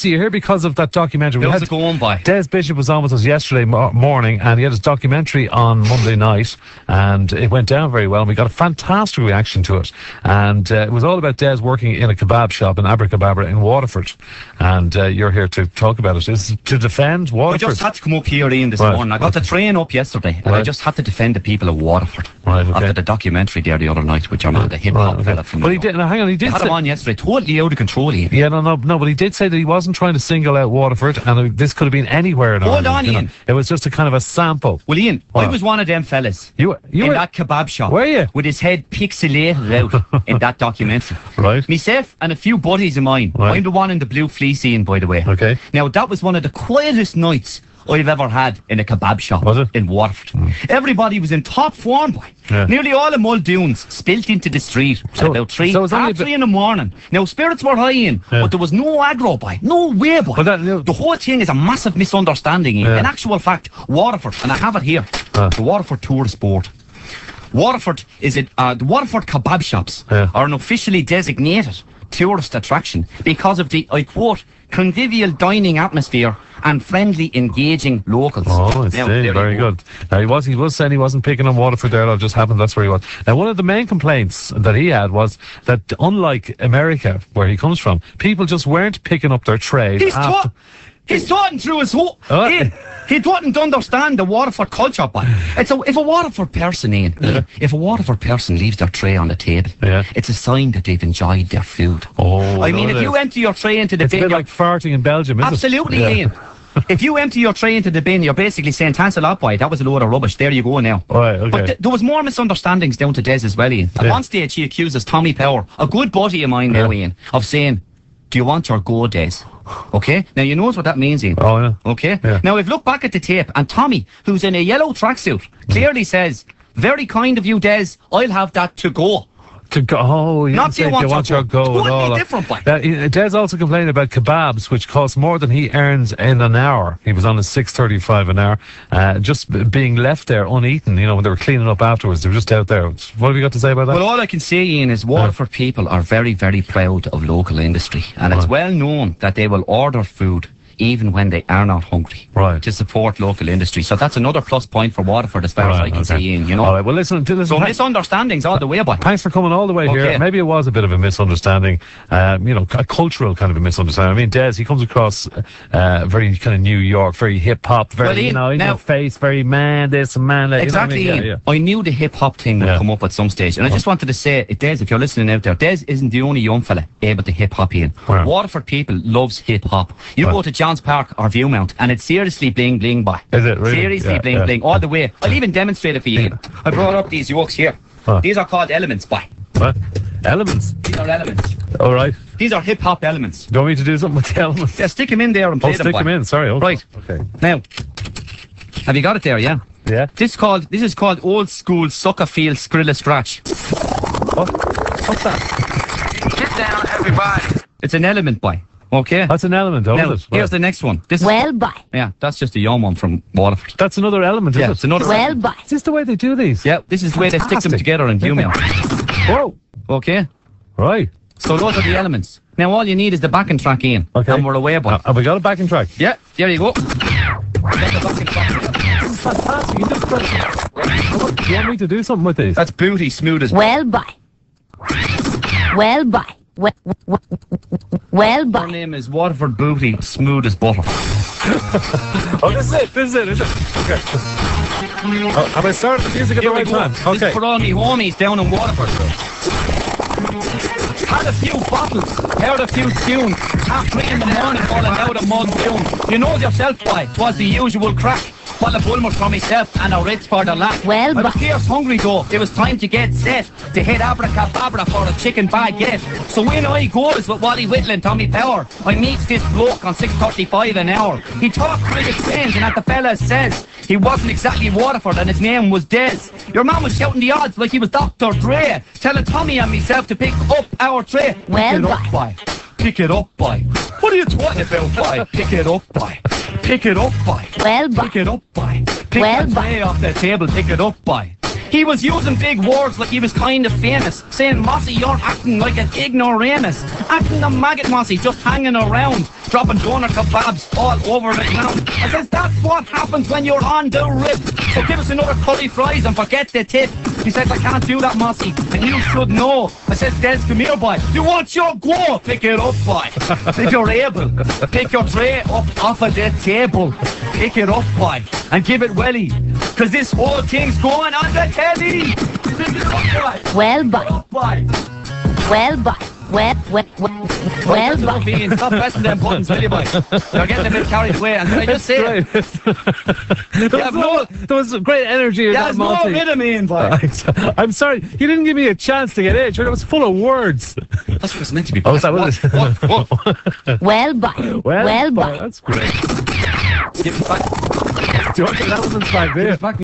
Mossy, you're here because of that documentary. How's it going by? Des Bishop was on with us yesterday morning, and he had his documentary on Monday night, and it went down very well, and we got a fantastic reaction to it. And it was all about Des working in a kebab shop in Abrakebabra in Waterford, and you're here to talk about it. Is it to defend Waterford? I just had to come up here, Ian, this morning. I got the train up yesterday, and I just had to defend the people of Waterford. After the documentary there the other night with your man, the hip-hop fella from he did, hang on, he did had him on yesterday, totally out of control, Ian. Yeah, no, but he did say that he wasn't trying to single out Waterford, and this could have been anywhere in Ireland. Hold on, Ian. It was just a kind of a sample. Well, Ian, I was one of them fellas you in were, that kebab shop. Were you? With his head pixelated out in that documentary. Right. Myself and a few buddies of mine. Right. I'm the one in the blue fleece, Ian, by the way. Okay. Now, that was one of the quietest nights I've ever had in a kebab shop. Was it? In Waterford. Everybody was in top form, boy. Yeah. Nearly all the Muldoons spilt into the street at about 3 in the morning. Now, spirits were high in, but there was no aggro, boy. No way, boy. The whole thing is a massive misunderstanding, Ian. In actual fact, Waterford, and I have it here, the Waterford Tourist Board. Waterford is the Waterford kebab shops are an officially designated tourist attraction because of the, I quote, convivial dining atmosphere and friendly, engaging locals. Oh, I see. Very good. Now, he was saying he wasn't picking on Waterford there. That just happened. That's where he was. Now, one of the main complaints that he had was that, unlike America, where he comes from, people just weren't picking up their trays. He's talking through his whole... He doesn't understand the Waterford culture, but if a Waterford person, Ian, if a Waterford person leaves their tray on the table, it's a sign that they've enjoyed their food. I mean, if you empty your tray into the bin... It's a bit like farting in Belgium, isn't it? Absolutely, Ian. If you empty your tray into the bin, you're basically saying, thanks a lot, boy, that was a load of rubbish. There you go now. Right, okay. But there was more misunderstandings down to Des as well, Ian. At one stage, he accuses Tommy Power, a good buddy of mine now, Ian, of saying, do you want your go, Des? Okay? Now, you know what that means, Ian. Oh, yeah. Okay? Yeah. Now, if you look back at the tape, and Tommy, who's in a yellow tracksuit, clearly says, very kind of you, Des, I'll have that to go. To go, oh, you not do you want your go. Totally different, boy. Des also complained about kebabs, which cost more than he earns in an hour. He was on a $6.35 an hour, just being left there uneaten. You know, when they were cleaning up afterwards, they were just out there. What have you got to say about that? Well, all I can say, Ian, is Waterford people are very, very proud of local industry, and it's well known that they will order food even when they are not hungry, to support local industry. So that's another plus point for Waterford as far as I can see, Ian, you know. All right, well, listen. So misunderstandings all the way, boy. Thanks for coming all the way here. Maybe it was a bit of a misunderstanding, you know, a cultural kind of a misunderstanding. I mean, Des, he comes across very kind of New York, very hip-hop, very, you know, in your face, very man this and man that. Exactly, you know what I mean? Ian. I knew the hip-hop thing would come up at some stage, and I just wanted to say, Des, if you're listening out there, Des isn't the only young fella able to hip-hop, Ian. Waterford people loves hip-hop. You go to Johns Park or Viewmount, and it's seriously bling bling, boy. Is it really? Seriously bling bling all the way. I'll even demonstrate it for you. I brought up these yokes here. These are called elements, boy. What? Elements? These are elements. All right. These are hip hop elements. Do you want me to do something with the elements? Yeah, stick them in there and play them. Stick them in. Sorry. Okay. Right. Okay. Now, have you got it there? Yeah. Yeah. This is called old school sucker feel skrilla scratch. What's that? Get down, everybody. It's an element, boy. Okay. That's an element, now, is it? Here's the next one. This bye. Yeah, that's just a young one from Waterford. That's another element, is it? It's another element. Bye. Is this the way they do these? Yeah, this is the way they stick them together in Viewmail. Whoa. Okay. Right. So those are the elements. Now all you need is the backing track, Ian. Okay. And we're away, boy. Have we got a backing track? Yeah, there you go. Fantastic. Do you want me to do something with these? That's booty smooth as bye. Her name is Waterford Booty, smooth as butter. This is it. Okay. Have I started the music at the right time? Okay. This is for all me homies down in Waterford. Had a few bottles, heard a few tunes, 3:30 in the morning falling out of Muldoon. You know yourself, boy, 'twas the usual crack. While a bulmers for myself and a Ritz for the lap. I was fierce hungry though, it was time to get set to hit abrakebabra for a chicken baguette. So in I goes with Wally Whittle and Tommy Power. I meets this bloke on $6.35 an hour. He talked pretty strange, and as the fella says, he wasn't exactly Waterford and his name was Des. Your man was shouting the odds like he was Dr. Dre, telling Tommy and myself to pick up our tray. Pick it up, boy. Pick it up, boy. What are you talking about, boy? Pick it up, boy. Pick it up, boy. Pick it up, boy. Pick that tray off the table, pick it up, boy. He was using big words like he was kind of famous, saying, Mossy, you're acting like an ignoramus. Acting a maggot, Mossy, just hanging around, dropping doner kebabs all over the ground. I says, that's what happens when you're on the rip. So give us another curry fries and forget the tip. He says, I can't do that, Mossy, and you should know. I says, Des, come here, boy. You want your go? Pick it up, boy. If you're able, pick your tray up off of the table. Pick it up, boy, and give it welly. Cause this whole thing's going on the telly. Pick it up, boy. Well, boy. Up, boy. Well, boy. Well, boy. Stop pressing them buttons, will you, boy? You're getting a bit carried away. And can I just say it? There was great energy in that, There's no Mossy. rhythm in, boy. I'm sorry, you didn't give me a chance to get in. It was full of words. That's what it's meant to be. Oh, is that what it is? Well, boy. Well, boy. That's great. Give it back. Do you want to that was back there? Give it back.